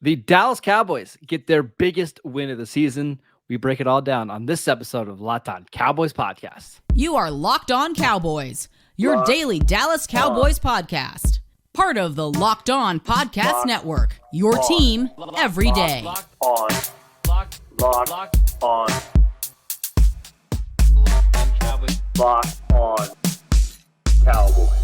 The Dallas Cowboys get their biggest win of the season. We break it all down on this episode of Locked On Cowboys podcast. You are Locked On Cowboys, your daily Dallas Cowboys podcast. Part of the Locked On Podcast Network, your team every day. Locked On Cowboys.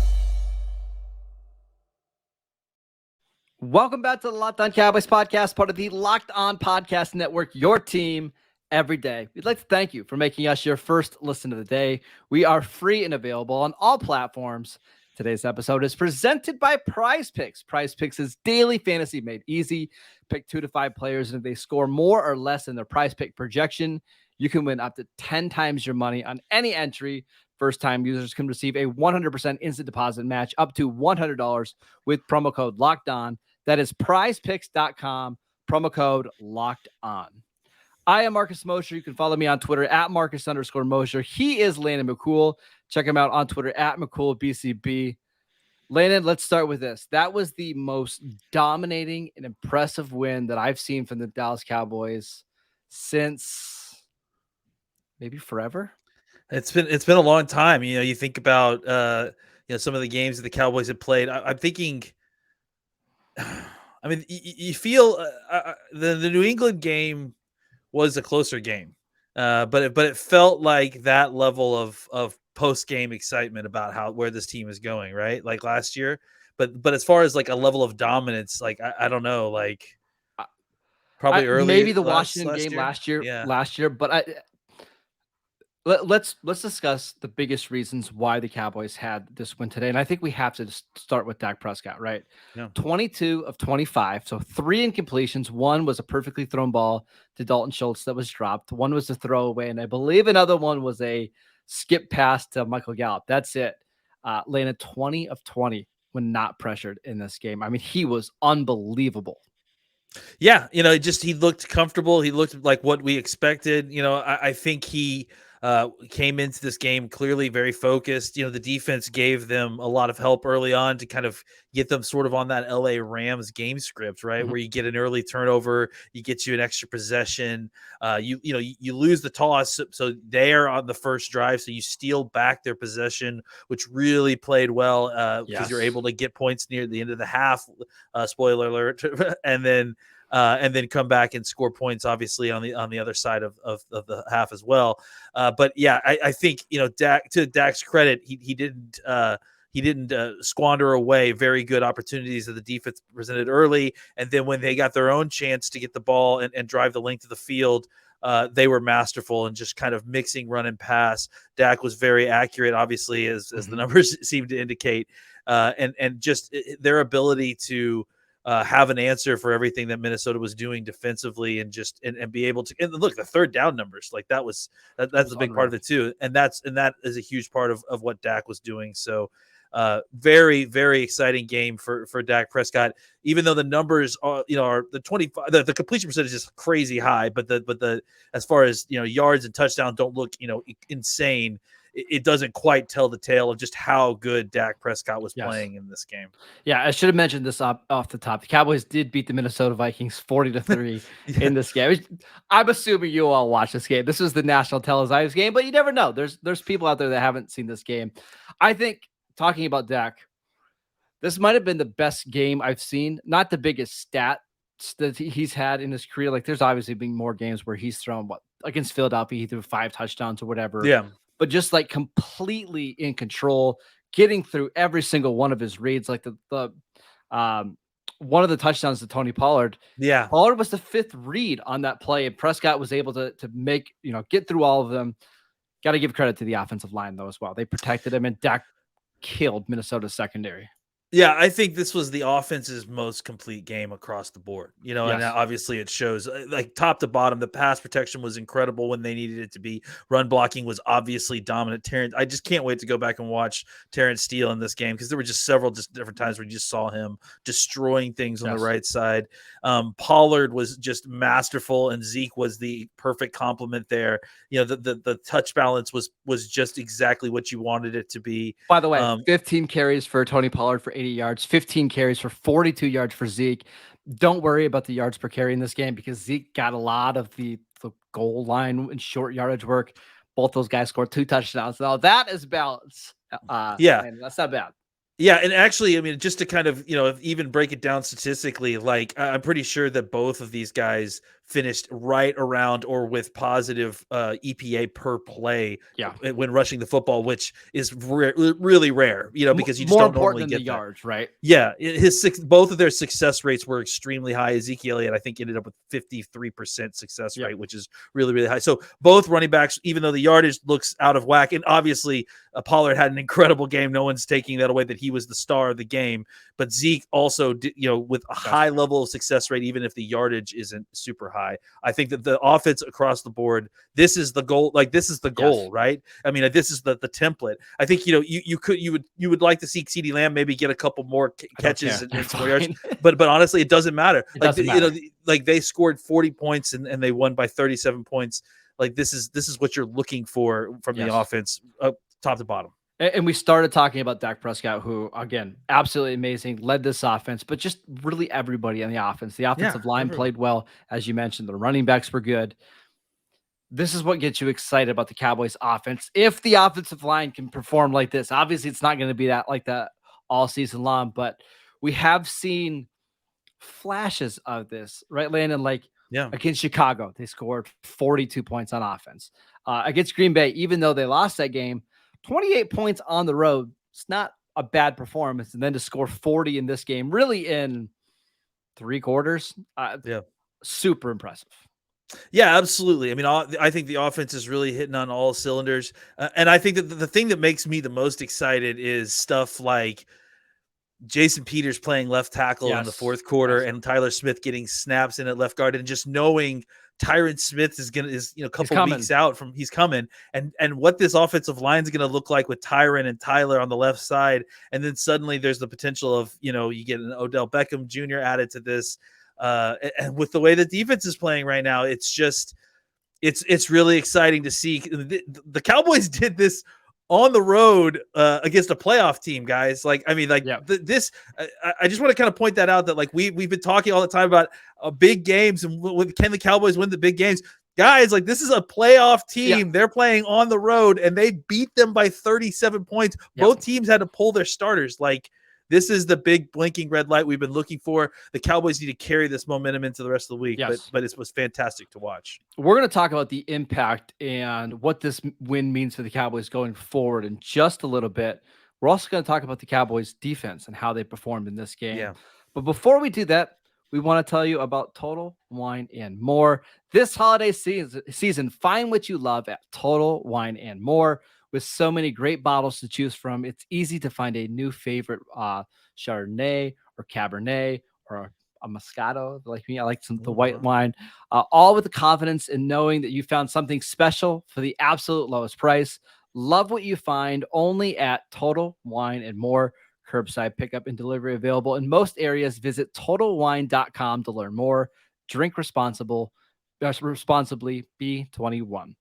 Welcome back to the Locked On Cowboys podcast, part of the Locked On Podcast Network, your team every day. We'd like to thank you for making us your first listen of the day. We are free and available on all platforms. Today's episode is presented by Prize Picks. Prize Picks is daily fantasy made easy. Pick 2 to 5 players, and if they score more or less than their Prize Pick projection, you can win up to 10 times your money on any entry. First-time users can receive a 100% instant deposit match up to $100 with promo code Locked On. That is prizepicks.com, promo code Locked On. I am Marcus Mosher. You can follow me on Twitter at Marcus_Mosher. He is Landon McCool. Check him out on Twitter at McCoolBCB. Landon, let's start with this. That was the most dominating and impressive win that I've seen from the Dallas Cowboys since maybe forever. It's been a long time. You know, you think about some of the games that the Cowboys have played. I'm thinking. I mean, you feel the New England game was a closer game, but it felt like that level of post game excitement about where this team is going, right? Like last year, but as far as like a level of dominance, like I don't know, like probably early, maybe the Washington game last year, but Let's discuss the biggest reasons why the Cowboys had this win today. And I think we have to start with Dak Prescott, right? Yeah. 22 of 25. So 3 incompletions. 1 was a perfectly thrown ball to Dalton Schultz that was dropped. 1 was a throwaway. And I believe another one was a skip pass to Michael Gallup. That's it. Landed 20 of 20 when not pressured in this game. I mean, he was unbelievable. Yeah. You know, he looked comfortable. He looked like what we expected. You know, I think he came into this game clearly very focused. You know, the defense gave them a lot of help early on to kind of get them sort of on that LA Rams game script, right? Mm-hmm. Where you get an early turnover, you get you an extra possession, you lose the toss, so they are on the first drive, so you steal back their possession, which really played well because you're able to get points near the end of the half. Spoiler alert, and then come back and score points, obviously on the other side of the half as well. But yeah, I think, you know, Dak's credit, he didn't squander away very good opportunities that the defense presented early. And then when they got their own chance to get the ball and drive the length of the field, they were masterful in just kind of mixing run and pass. Dak was very accurate, obviously, as the numbers seem to indicate, and just their ability to have an answer for everything that Minnesota was doing defensively and be able to, and look, the third down numbers, like that's a big part of it too. And that is a huge part of what Dak was doing. So very, very exciting game for Dak Prescott, even though the numbers are the 25, the completion percentage is crazy high, but the as far as, you know, yards and touchdowns don't look, you know, insane. It doesn't quite tell the tale of just how good Dak Prescott was playing in this game. Yeah, I should have mentioned this off the top. The Cowboys did beat the Minnesota Vikings 40-3 in this game. I'm assuming you all watched this game. This was the national televised game, but you never know. There's people out there that haven't seen this game. I think, talking about Dak, this might have been the best game I've seen. Not the biggest stat that he's had in his career. Like, there's obviously been more games where he's thrown against Philadelphia, he threw 5 touchdowns or whatever. Yeah. But just like completely in control, getting through every single one of his reads, like the one of the touchdowns to Tony Pollard. Yeah. Pollard was the 5th read on that play, and Prescott was able to make, get through all of them. Got to give credit to the offensive line though as well. They protected him, and Dak killed Minnesota's secondary. Yeah, I think this was the offense's most complete game across the board, and obviously it shows, like, top to bottom. The pass protection was incredible when they needed it to be. Run blocking was obviously dominant. I just can't wait to go back and watch Terrence Steele in this game, because there were just several different times where you just saw him destroying things on the right side. Pollard was just masterful, and Zeke was the perfect complement there. The touch balance was just exactly what you wanted it to be. By the way, 15 carries for Tony Pollard for 80 yards, 15 carries for 42 yards for Zeke. Don't worry about the yards per carry in this game because Zeke got a lot of the goal line and short yardage work. Both those guys scored 2 touchdowns. Now that is balance. Yeah. And that's not bad. Yeah, and actually, I mean, just to kind of, even break it down statistically, like I'm pretty sure that both of these guys finished right around or with positive EPA per play Yeah. when rushing the football, which is really rare, because you just More don't important normally than get the that. yards, right? Yeah, both of their success rates were extremely high. Ezekiel Elliott, I think, ended up with 53% success rate, which is really, really high. So both running backs, even though the yardage looks out of whack, and obviously Pollard had an incredible game. No one's taking that away that he was the star of the game. But Zeke also did, with a high level of success rate, even if the yardage isn't super high. I think that the offense across the board, this is the goal. Like this is the goal, right? I mean, this is the template. I think you would like to see CeeDee Lamb maybe get a couple more catches and score yards, but honestly, it doesn't matter. Like they scored 40 points and they won by 37 points. Like this is what you're looking for from the offense, top to bottom. And we started talking about Dak Prescott, who, again, absolutely amazing, led this offense, but just really everybody on the offense. The offensive line played well. As you mentioned, the running backs were good. This is what gets you excited about the Cowboys offense. If the offensive line can perform like this, obviously it's not going to be like that all season long, but we have seen flashes of this, right, Landon? Against Chicago, they scored 42 points on offense. Against Green Bay, even though they lost that game, 28 points on the road. It's not a bad performance. And then to score 40 in this game, really in 3 quarters. Super impressive. Yeah, absolutely. I mean, I think the offense is really hitting on all cylinders. And I think that the thing that makes me the most excited is stuff like Jason Peters playing left tackle in the fourth quarter and Tyler Smith getting snaps in at left guard, and just knowing Tyron Smith is a couple weeks out from he's coming, and what this offensive line is going to look like with Tyron and Tyler on the left side. And then suddenly there's the potential of, you get an Odell Beckham Jr. added to this. And with the way the defense is playing right now, it's just, it's really exciting to see. The Cowboys did this on the road against a playoff team, guys. I just want to kind of point that out, that we've been talking all the time about big games and can the Cowboys win the big games? Guys, this is a playoff team. They're playing on the road and they beat them by 37 points. Both teams had to pull their starters. This is the big blinking red light we've been looking for. The Cowboys need to carry this momentum into the rest of the week, but it was fantastic to watch. We're going to talk about the impact and what this win means for the Cowboys going forward in just a little bit. We're also going to talk about the Cowboys defense and how they performed in this game. Yeah. But before we do that, we want to tell you about Total Wine and More. This holiday season, find what you love at Total Wine and More. With so many great bottles to choose from, it's easy to find a new favorite Chardonnay or Cabernet or a Moscato. Like me, I like the white wine, all with the confidence in knowing that you found something special for the absolute lowest price. Love what you find only at Total Wine and More. Curbside pickup and delivery available in most areas. Visit TotalWine.com to learn more. Drink responsibly. Be 21.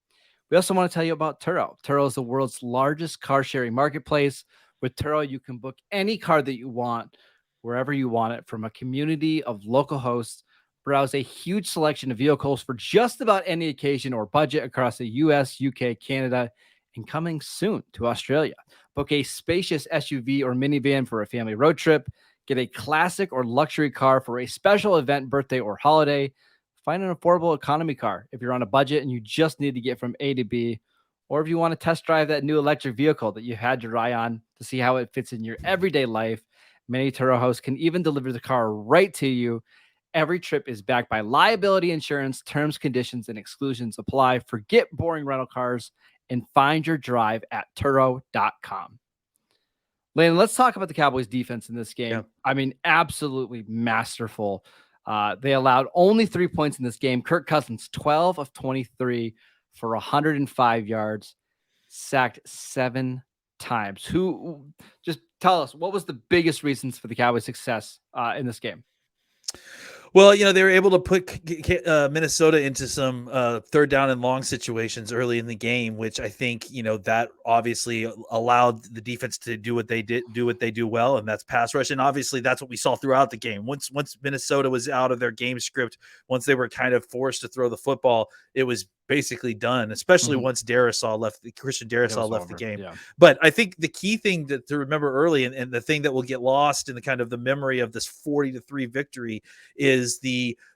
We also want to tell you about Turo. Turo is the world's largest car sharing marketplace. With Turo, you can book any car that you want, wherever you want it, from a community of local hosts. Browse a huge selection of vehicles for just about any occasion or budget across the US, UK, Canada, and coming soon to Australia. Book a spacious SUV or minivan for a family road trip. Get a classic or luxury car for a special event, birthday, or holiday. Find an affordable economy car if you're on a budget and you just need to get from A to B, or if you want to test drive that new electric vehicle that you had your eye on to see how it fits in your everyday life. Many Turo hosts can even deliver the car right to you. Every trip is backed by liability insurance. Terms, conditions, and exclusions apply. Forget boring rental cars and find your drive at Turo.com. Landon, let's talk about the Cowboys defense in this game. Yeah. I mean, absolutely masterful. They allowed only 3 points in this game. Kirk Cousins, 12 of 23 for 105 yards, sacked 7 times. Just tell us, what was the biggest reasons for the Cowboys' success in this game? Well, they were able to put Minnesota into some third down and long situations early in the game, which I think, that obviously allowed the defense to do what they do well, and that's pass rush. And obviously that's what we saw throughout the game. Once Minnesota was out of their game script, once they were kind of forced to throw the football, it was basically done, especially once Christian Darrisaw left the game. Yeah. But I think the key thing to remember early, and the thing that will get lost in the kind of the memory of this 40-3 victory, is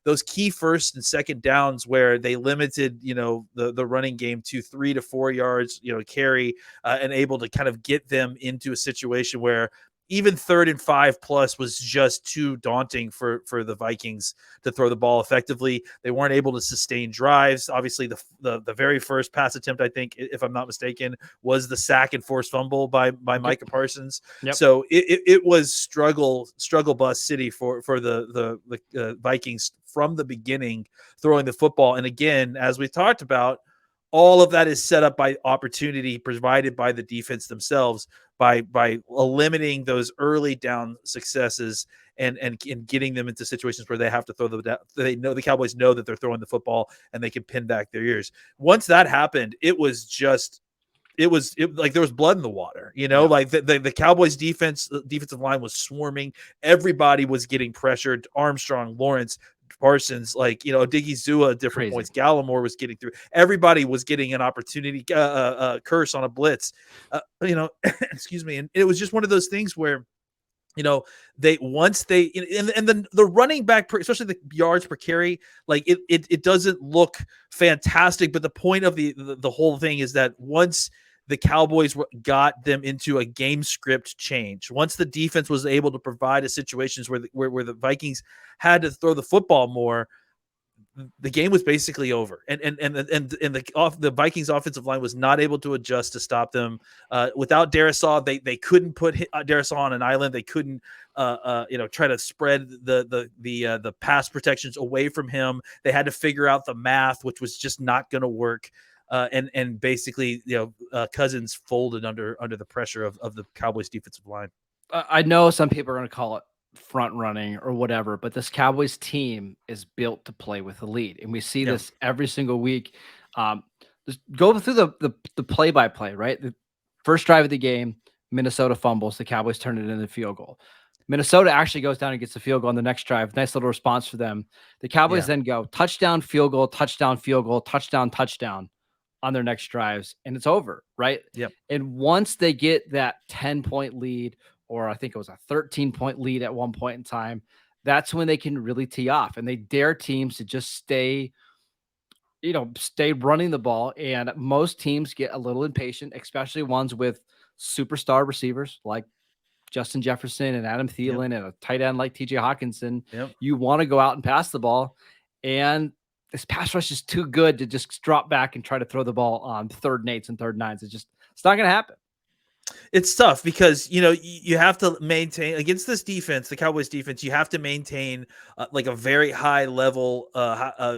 those key first and second downs where they limited, the running game to 3 to 4 yards, carry, and able to kind of get them into a situation where even 3rd and 5+ was just too daunting for the Vikings to throw the ball effectively. They weren't able to sustain drives. Obviously, the very first pass attempt, I think, if I'm not mistaken, was the sack and forced fumble by Micah Parsons. Yep. So it was struggle bus city for the Vikings from the beginning, throwing the football. And again, as we talked about, all of that is set up by opportunity provided by the defense themselves, by eliminating those early down successes and getting them into situations where they have to throw the Cowboys know that they're throwing the football and they can pin back their ears. Once that happened, it was like there was blood in the water, like the Cowboys defensive line was swarming. Everybody was getting pressured. Armstrong, Lawrence, Parsons, Diggy Zua at different points. Gallimore was getting through. Everybody was getting an opportunity, curse on a blitz, excuse me. And it was just one of those things where, the running back, especially the yards per carry, like it doesn't look fantastic. But the point of the whole thing is that once the Cowboys got them into a game script change, once the defense was able to provide situations where the Vikings had to throw the football more, the game was basically over. And the Vikings offensive line was not able to adjust to stop them. Without Darrisaw, they couldn't put Darrisaw on an island. They couldn't try to spread the pass protections away from him. They had to figure out the math, which was just not going to work. And basically, Cousins folded under the pressure of the Cowboys defensive line. I know some people are going to call it front running or whatever, but this Cowboys team is built to play with the lead, and we see this every single week. Just go through the play-by-play, right? The first drive of the game, Minnesota fumbles, the Cowboys turn it into a field goal. Minnesota actually goes down and gets the field goal on the next drive. Nice little response for them. The Cowboys then go touchdown, field goal, touchdown, field goal, touchdown on their next drives, and it's over, right? Yep. And once they get that 10-point lead, or I think it was a 13-point lead at one point in time, that's when they can really tee off, and they dare teams to just stay running the ball. And most teams get a little impatient, especially ones with superstar receivers like Justin Jefferson and Adam Thielen and a tight end like TJ Hawkinson. Yep. You want to go out and pass the ball, and this pass rush is too good to just drop back and try to throw the ball on 3rd and 8s and 3rd and 9s. It's not going to happen. It's tough because, you have to maintain against this defense, the Cowboys defense, you have to maintain like a very high level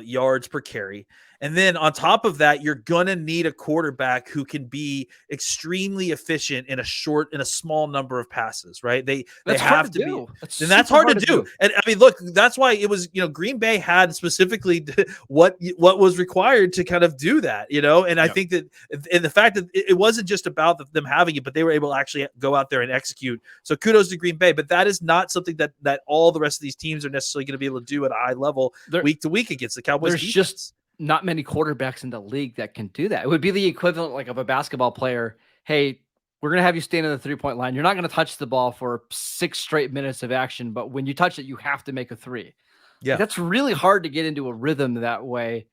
yards per carry. And then on top of that, you're going to need a quarterback who can be extremely efficient in a small number of passes, right? They have to be. And that's hard to do. And I mean, look, that's why it was, Green Bay had specifically what was required to kind of do that, and I think that, and the fact that it wasn't just about them having it, but they were able to actually go out there and execute. So kudos to Green Bay, but that is not something that all the rest of these teams are necessarily going to be able to do at a high level week to week against the Cowboys. There's just not many quarterbacks in the league that can do that. It would be the equivalent like of a basketball player. Hey, we're going to have you stand on the 3-point line. You're not going to touch the ball for 6 straight minutes of action, but when you touch it, you have to make a 3. Yeah. That's really hard to get into a rhythm that way.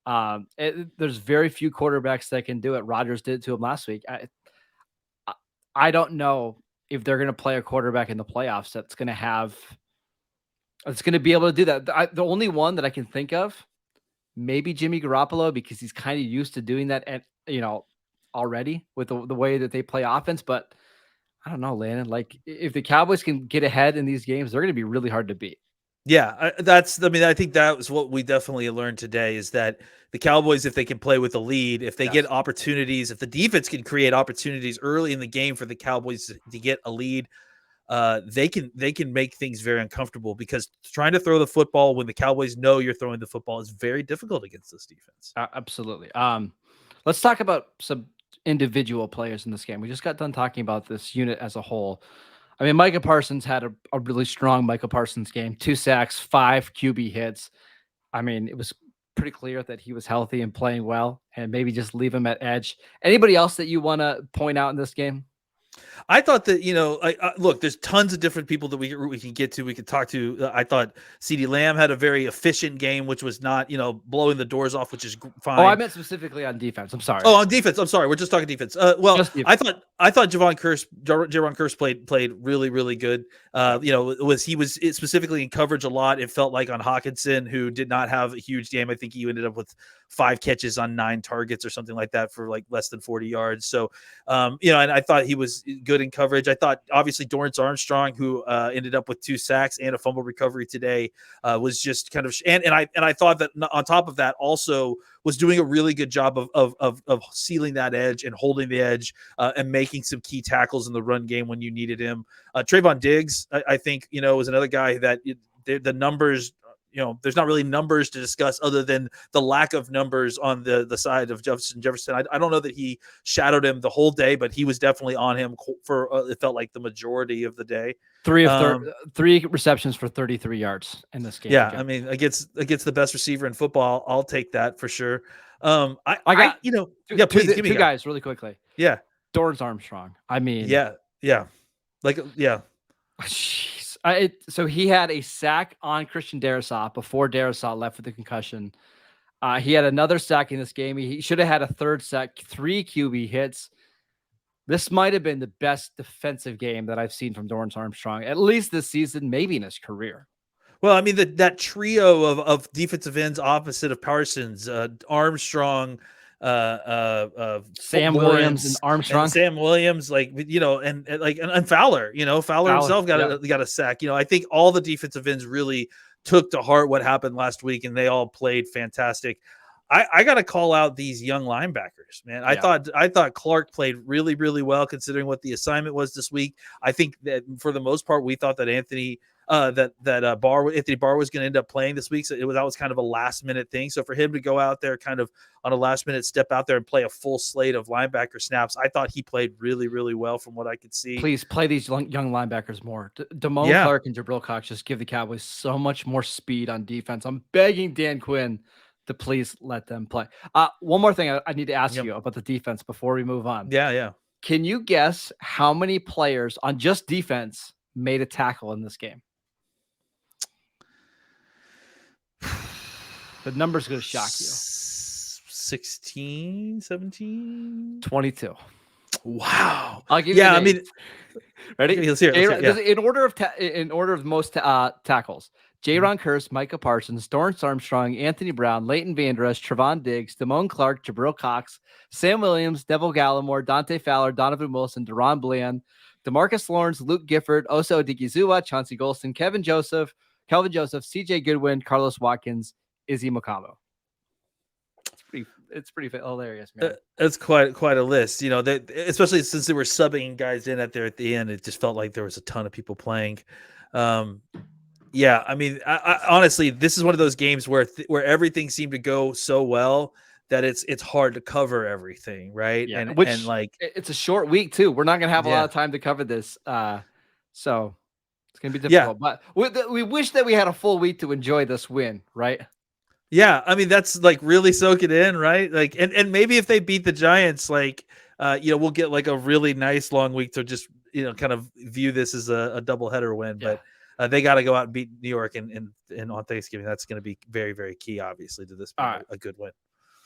There's very few quarterbacks that can do it. Rodgers did it to him last week. I don't know if they're going to play a quarterback in the playoffs that's going to be able to do that. The only one that I can think of, maybe Jimmy Garoppolo, because he's kind of used to doing that, and already with the way that they play offense. But I don't know, Landon. Like, if the Cowboys can get ahead in these games, they're going to be really hard to beat. Yeah, I think that was what we definitely learned today, is that the Cowboys, if they can play with the lead, if they get opportunities, if the defense can create opportunities early in the game for the Cowboys to get a lead, they can make things very uncomfortable, because trying to throw the football when the Cowboys know you're throwing the football is very difficult against this defense. Absolutely. Let's talk about some individual players in this game. We just got done talking about this unit as a whole. I mean, Micah Parsons had a really strong Micah Parsons game, 2 sacks, 5 QB hits. I mean, it was pretty clear that he was healthy and playing well, and maybe just leave him at edge. Anybody else that you want to point out in this game? I thought that, look, there's tons of different people that we can get to. We could talk to. I thought CeeDee Lamb had a very efficient game, which was not, blowing the doors off, which is fine. Oh, I meant specifically on defense. I'm sorry. Oh, on defense. I'm sorry. We're just talking defense. Defense. I thought Javon Curse played really, really good. He was specifically in coverage a lot. It felt like on Hawkinson, who did not have a huge game. I think he ended up with 5 catches on 9 targets or something like that for like less than 40 yards. So, and I thought he was good in coverage. I thought obviously Dorrance Armstrong, who ended up with 2 sacks and a fumble recovery today, was just kind of, and I thought that on top of that also was doing a really good job of sealing that edge and holding the edge and making some key tackles in the run game when you needed him. Trayvon Diggs, I think, was another guy that the numbers, there's not really numbers to discuss other than the lack of numbers on the side of Jefferson. I don't know that he shadowed him the whole day, but he was definitely on him for it felt like the majority of the day. 3 receptions for 33 yards in this game. Yeah, I mean, against the best receiver in football, I'll take that for sure. I got please give me 2 guys really quickly. Yeah, Dorrance Armstrong. I mean, yeah. Jeez. So he had a sack on Christian Darrisaw before Darrisaw left with the concussion. He had another sack in this game. He should have had a 3rd sack, 3 QB hits. This might have been the best defensive game that I've seen from Dorrance Armstrong, at least this season, maybe in his career. Well, I mean, that trio of defensive ends opposite of Parsons, Armstrong, Sam Williams and Armstrong, and Sam Williams, and Fowler, Fowler himself got a sack. I think all the defensive ends really took to heart what happened last week, and they all played fantastic. I got to call out these young linebackers, man. I thought Clark played really, really well considering what the assignment was this week. I think that for the most part, we thought that Anthony Barr was going to end up playing this week. So that was kind of a last minute thing. So for him to go out there kind of on a last minute step out there and play a full slate of linebacker snaps, I thought he played really, really well from what I could see. Please play these young linebackers more. Damone Clark and Jabril Cox just give the Cowboys so much more speed on defense. I'm begging Dan Quinn to please let them play. One more thing I need to ask you about the defense before we move on. Yeah. Can you guess how many players on just defense made a tackle in this game? The number's going to shock you. 16, 17, 22. Wow. I'll give you. I mean, ready? Let's hear it. In order of most tackles: Jaron Kearse, Micah Parsons, Dorrance Armstrong, Anthony Brown, Leighton Vander Esch, Trevon Diggs, Damone Clark, Jabril Cox, Sam Williams, Neville Gallimore, Dante Fowler, Donovan Wilson, Deron Bland, DeMarcus Lawrence, Luke Gifford, Osa Odigizua, Chauncey Golston, Kelvin Joseph, CJ Goodwin, Carlos Watkins, Izzy Makamu. It's pretty hilarious, man. It's quite a list, especially since they were subbing guys in at the end. It just felt like there was a ton of people playing. Yeah, I mean, I honestly, this is one of those games where everything seemed to go so well that it's hard to cover everything, right? Yeah, and it's a short week too. We're not gonna have a lot of time to cover this, so it's gonna be difficult. But we wish that we had a full week to enjoy this win, right? Yeah, I mean, that's like really soak it in, right? Like, and maybe if they beat the Giants, we'll get like a really nice long week to just kind of view this as a doubleheader win, but. They got to go out and beat New York and on Thanksgiving. That's going to be very, very key, obviously, to this being a good win.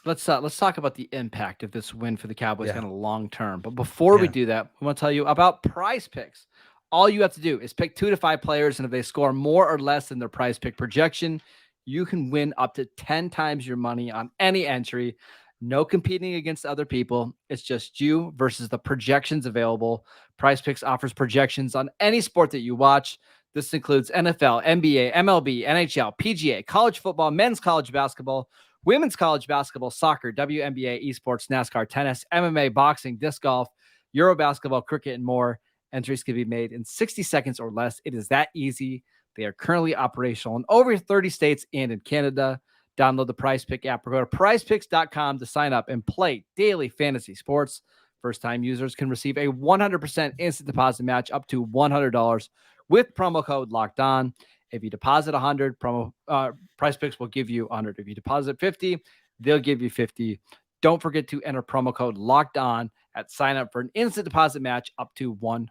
Let's talk about the impact of this win for the Cowboys kind of long term. But before we do that, we want to tell you about Prize Picks. All you have to do is pick 2 to 5 players, and if they score more or less than their Prize Pick projection, you can win up to 10 times your money on any entry. No competing against other people. It's just you versus the projections available. Prize Picks offers projections on any sport that you watch. This includes NFL, NBA, MLB, NHL, PGA, college football, men's college basketball, women's college basketball, soccer, WNBA, esports, NASCAR, tennis, MMA, boxing, disc golf, Euro basketball, cricket, and more. Entries can be made in 60 seconds or less. It is that easy. They are currently operational in over 30 states and in Canada. Download the Prize Pick app or go to prizepicks.com to sign up and play daily fantasy sports. First-time users can receive a 100% instant deposit match up to $100 with promo code Locked On. If you deposit 100, Prize Picks will give you 100. If you deposit 50, they'll give you 50. Don't forget to enter promo code Locked On at sign up for an instant deposit match up to $100.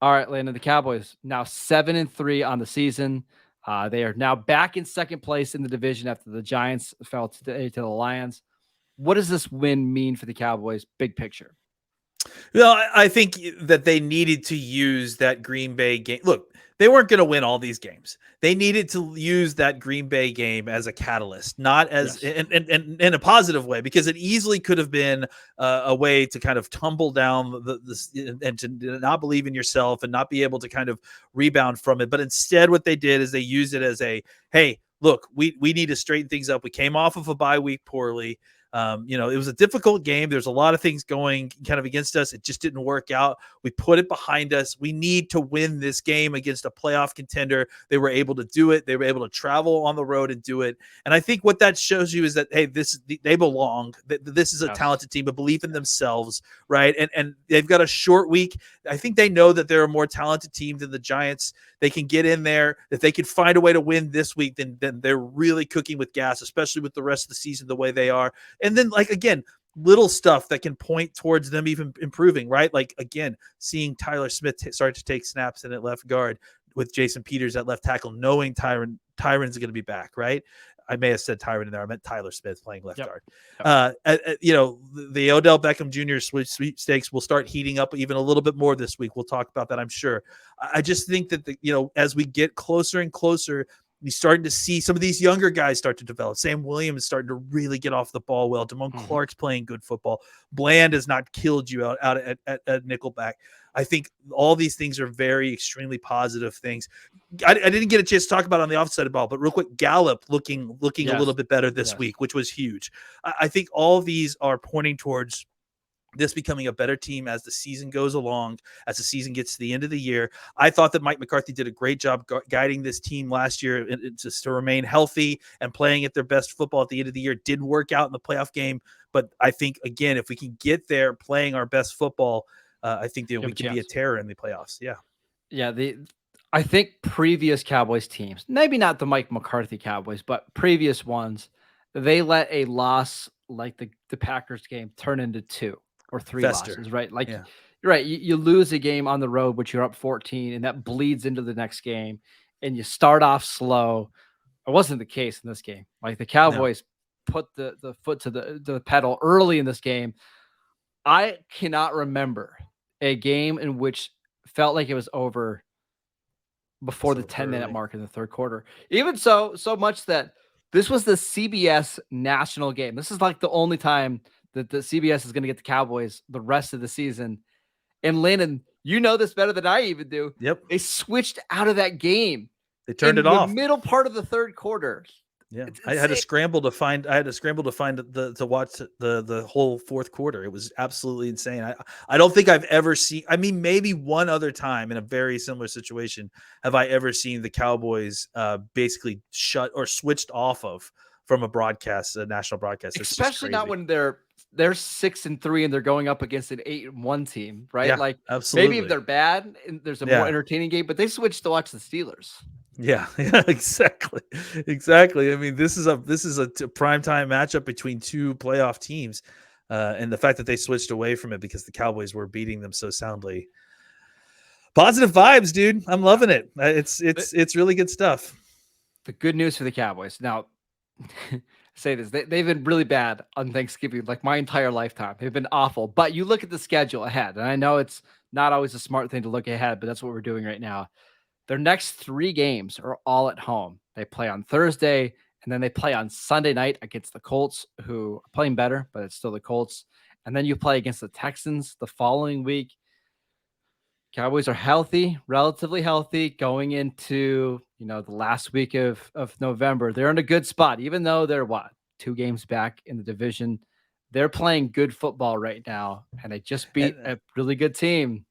All right, Landon, the Cowboys now 7-3 on the season. They are now back in second place in the division after the Giants fell today to the Lions. What does this win mean for the Cowboys? Big picture. Well, I think that they needed to use that Green Bay game. Look, they weren't going to win all these games. They needed to use that Green Bay game as a catalyst, not as in a positive way, because it easily could have been a way to kind of tumble down and to not believe in yourself and not be able to kind of rebound from it. But instead, what they did is they used it as a, hey, look, we need to straighten things up. We came off of a bye week poorly. It was a difficult game. There's a lot of things going kind of against us. It just didn't work out. We put it behind us. We need to win this game against a playoff contender. They were able to do it. They were able to travel on the road and do it. And I think what that shows you is that, hey, they belong. This is a talented team, a belief in themselves, right? And they've got a short week. I think they know that they're a more talented team than the Giants. They can get in there. If they can find a way to win this week, then they're really cooking with gas, especially with the rest of the season the way they are. And then, like, again, little stuff that can point towards them even improving, right? Like, again, seeing Tyler Smith start to take snaps in at left guard with Jason Peters at left tackle, knowing Tyron's going to be back, right? I may have said Tyron in there. I meant Tyler Smith playing left guard. The Odell Beckham Jr. sweepstakes will start heating up even a little bit more this week. We'll talk about that, I'm sure. I just think that, as we get closer and closer, you're starting to see some of these younger guys start to develop. Sam Williams is starting to really get off the ball well. Damone Clark's playing good football. Bland has not killed you out at Nickelback. I think all these things are very extremely positive things. I didn't get a chance to talk about it on the offside of the ball, but real quick, Gallup looking a little bit better this week, which was huge. I think all these are pointing towards this becoming a better team as the season goes along, as the season gets to the end of the year. I thought that Mike McCarthy did a great job guiding this team last year just to remain healthy and playing at their best football at the end of the year. Didn't work out in the playoff game, but I think, again, if we can get there playing our best football, I think that we can be a terror in the playoffs. Yeah. I think previous Cowboys teams, maybe not the Mike McCarthy Cowboys, but previous ones, they let a loss like the Packers game turn into 2 or 3 losses, right? Like, you're right. You lose a game on the road, which you're up 14, and that bleeds into the next game, and you start off slow. It wasn't the case in this game. Like, the Cowboys put the foot to the pedal early in this game. I cannot remember a game in which felt like it was over before the 10-minute mark in the third quarter. Even so much that this was the CBS national game. This is like the only time that the CBS is going to get the Cowboys the rest of the season. And Landon, you know this better than I even do. Yep. They switched out of that game. They turned it off. In the middle part of the third quarter. Yeah, I had to scramble to find. To watch the whole fourth quarter. It was absolutely insane. I don't think I've ever seen. I mean, maybe one other time in a very similar situation have I ever seen the Cowboys basically shut or switched off of from a national broadcast. It's especially not when they're 6-3 and they're going up against an 8-1 team, right? Yeah, like, absolutely. Maybe if they're bad, and there's a more entertaining game, but they switched to watch the Steelers. Yeah, exactly. I mean, this is a primetime matchup between two playoff teams, and the fact that they switched away from it because the Cowboys were beating them so soundly. Positive vibes, dude. I'm loving it. It's really good stuff. The good news for the Cowboys now. Say this, they've been really bad on Thanksgiving, like my entire lifetime. They've been awful. But you look at the schedule ahead, and I know it's not always a smart thing to look ahead, but that's what we're doing right now. Their next 3 games are all at home. They play on Thursday, and then they play on Sunday night against the Colts, who are playing better, but it's still the Colts. And then you play against the Texans the following week. Cowboys are healthy, relatively healthy, going into the last week of November. They're in a good spot, even though they're 2 games back in the division. they're playing good football right now, and they just beat a really good team.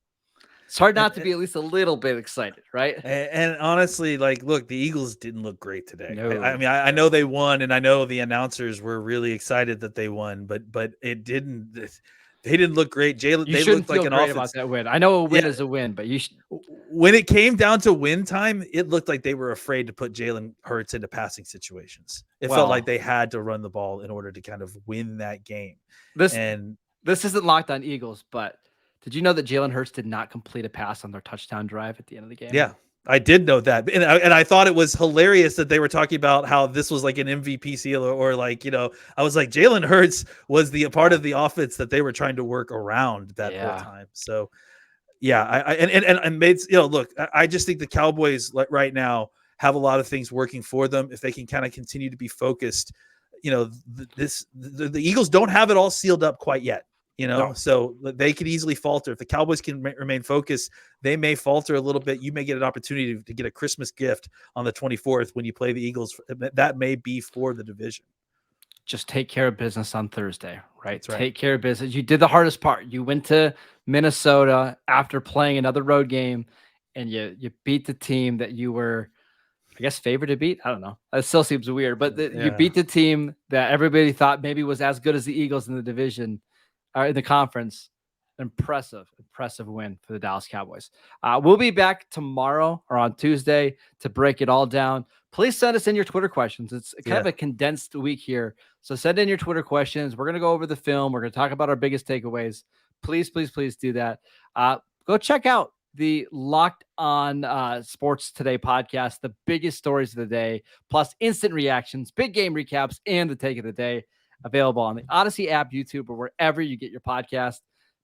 It's hard not to be at least a little bit excited, right? And honestly, like, look, the Eagles didn't look great today. No. I mean, I know they won, and I know the announcers were really excited that they won, but it didn't. They didn't look great. They shouldn't looked like feel an great offense. about that win. I know a win is a win, but you should. When it came down to win time, it looked like they were afraid to put Jalen Hurts into passing situations. It felt like they had to run the ball in order to kind of win that game. This isn't Locked On Eagles, but did you know that Jalen Hurts did not complete a pass on their touchdown drive at the end of the game? Yeah, I did know that. And I thought it was hilarious that they were talking about how this was like an MVP seal or like, I was like, Jalen Hurts was the part of the offense that they were trying to work around that whole time. So, yeah, and made, look, I just think the Cowboys right now have a lot of things working for them. If they can kind of continue to be focused, the Eagles don't have it all sealed up quite yet. So they could easily falter. If the Cowboys can remain focused, they may falter a little bit. You may get an opportunity to get a Christmas gift on the 24th when you play the Eagles. That may be for the division. Just take care of business on Thursday, right? That's right. Take care of business. You did the hardest part. You went to Minnesota after playing another road game, and you beat the team that you were, I guess, favored to beat. I don't know. It still seems weird, but you beat the team that everybody thought maybe was as good as the Eagles in the division. In the conference. Impressive win for the Dallas Cowboys. We'll be back tomorrow or on Tuesday to break it all down. Please send us in your Twitter questions. It's kind of a condensed week here. So send in your Twitter questions. We're going to go over the film. We're going to talk about our biggest takeaways. Please do that. Go check out the Locked On Sports Today podcast, the biggest stories of the day, plus instant reactions, big game recaps, and the take of the day. Available on the Odyssey app, YouTube, or wherever you get your podcast.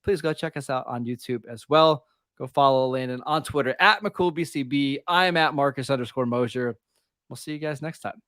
Please go check us out on YouTube as well. Go follow Landon on Twitter at McCoolBCB. I am at Marcus _Mosher. We'll see you guys next time.